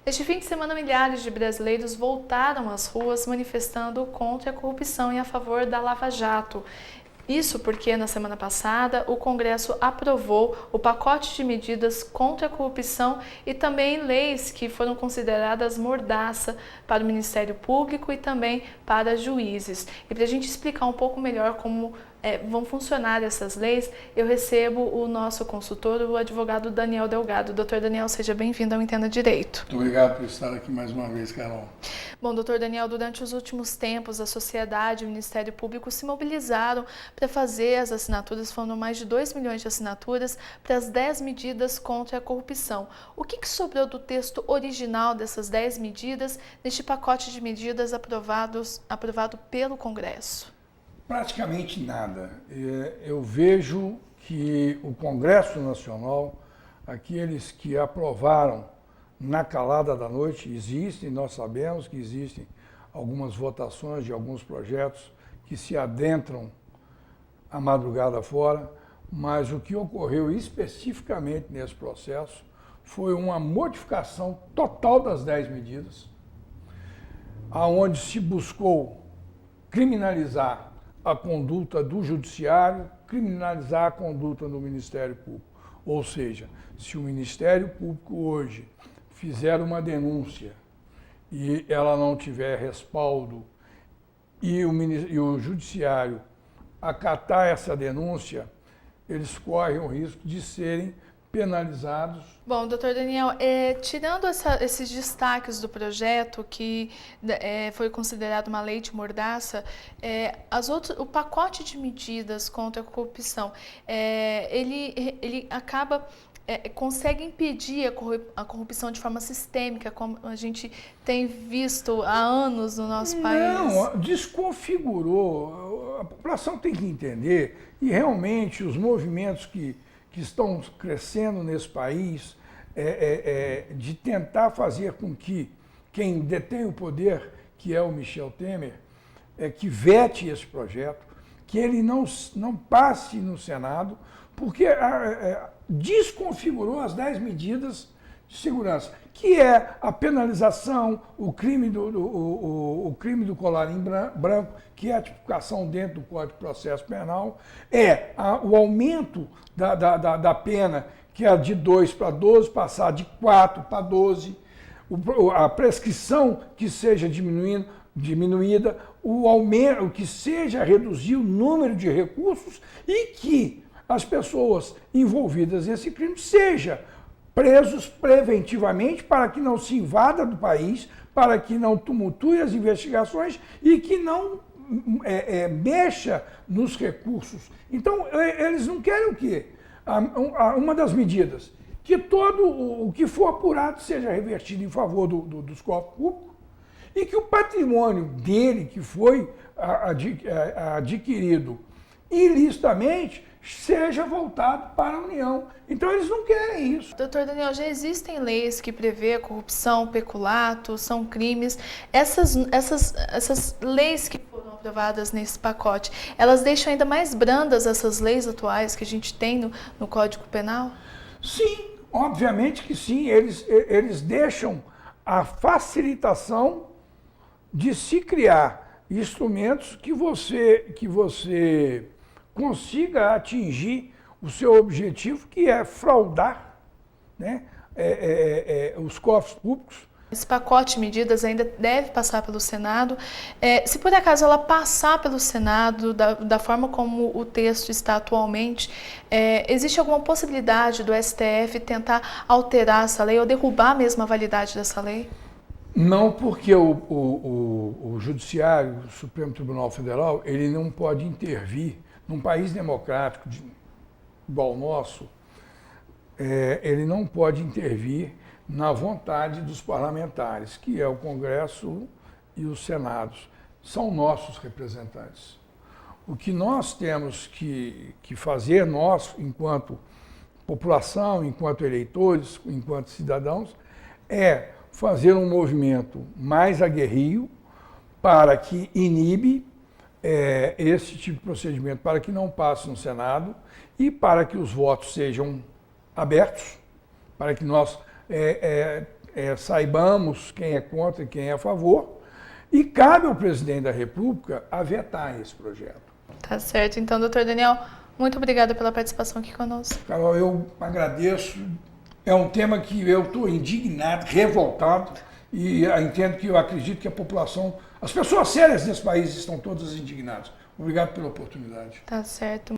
Neste fim de semana, milhares de brasileiros voltaram às ruas manifestando contra a corrupção e a favor da Lava Jato. Isso porque, na semana passada, o Congresso aprovou o pacote de medidas contra a corrupção e também leis que foram consideradas mordaça para o Ministério Público e também para juízes. E para a gente explicar um pouco melhor como vão funcionar essas leis, eu recebo o nosso consultor, o advogado Daniel Delgado. Doutor Daniel, seja bem-vindo ao Entenda Direito. Muito obrigado por estar aqui mais uma vez, Carol. Bom, doutor Daniel, durante os últimos tempos, a sociedade e o Ministério Público se mobilizaram para fazer as assinaturas, foram mais de 2 milhões de assinaturas, para as 10 medidas contra a corrupção. O que sobrou do texto original dessas 10 medidas neste pacote de medidas aprovado pelo Congresso? Praticamente nada. Eu vejo que o Congresso Nacional, aqueles que aprovaram na calada da noite, existem, nós sabemos que existem algumas votações de alguns projetos que se adentram a madrugada fora, mas o que ocorreu especificamente nesse processo foi uma modificação total das 10 medidas, aonde se buscou criminalizar a conduta do Judiciário, criminalizar a conduta do Ministério Público. Ou seja, se o Ministério Público hoje fizer uma denúncia e ela não tiver respaldo e o Judiciário acatar essa denúncia, eles correm o risco de serem penalizados. Bom, doutor Daniel, tirando esses destaques do projeto, que foi considerado uma lei de mordaça, o pacote de medidas contra a corrupção, ele acaba... consegue impedir a corrupção de forma sistêmica, como a gente tem visto há anos no nosso país? Não, desconfigurou. A população tem que entender, e realmente os movimentos que estão crescendo nesse país, de tentar fazer com que quem detém o poder, que é o Michel Temer, que vete esse projeto, que ele não passe no Senado, porque desconfigurou as 10 medidas de segurança, que é a penalização, o crime do colarinho branco, que é a tipificação dentro do Código de Processo Penal, o aumento da pena, que é de 2 para 12, passar de 4 para 12, a prescrição que seja diminuída, o aumento, que seja reduzir o número de recursos e que as pessoas envolvidas nesse crime sejam presos preventivamente para que não se invada do país, para que não tumultue as investigações e que não mexa nos recursos. Então, eles não querem o quê? Uma das medidas, que todo o que for apurado seja revertido em favor dos cofres públicos e que o patrimônio dele, que foi adquirido ilicitamente, seja voltado para a União. Então, eles não querem isso. Doutor Daniel, já existem leis que prevê a corrupção, peculato, são crimes. Essas leis que foram aprovadas nesse pacote, elas deixam ainda mais brandas essas leis atuais que a gente tem no Código Penal? Sim, obviamente que sim. Eles deixam a facilitação de se criar instrumentos que você consiga atingir o seu objetivo, que é fraudar, né, os cofres públicos. Esse pacote de medidas ainda deve passar pelo Senado. Se por acaso ela passar pelo Senado, da forma como o texto está atualmente, existe alguma possibilidade do STF tentar alterar essa lei ou derrubar mesmo a validade dessa lei? Não, porque o Judiciário, o Supremo Tribunal Federal, ele não pode intervir. Num país democrático igual ao nosso, ele não pode intervir na vontade dos parlamentares, que é o Congresso e os Senados. São nossos representantes. O que nós temos que fazer, nós, enquanto população, enquanto eleitores, enquanto cidadãos, é fazer um movimento mais aguerrido para que inibe esse tipo de procedimento, para que não passe no Senado e para que os votos sejam abertos, para que nós saibamos quem é contra e quem é a favor, e cabe ao presidente da República a vetar esse projeto. Tá certo. Então, doutor Daniel, muito obrigada pela participação aqui conosco. Carol, eu agradeço. É um tema que eu estou indignado, revoltado, e entendo que eu acredito que a população, as pessoas sérias desse país estão todas indignadas. Obrigado pela oportunidade. Tá certo.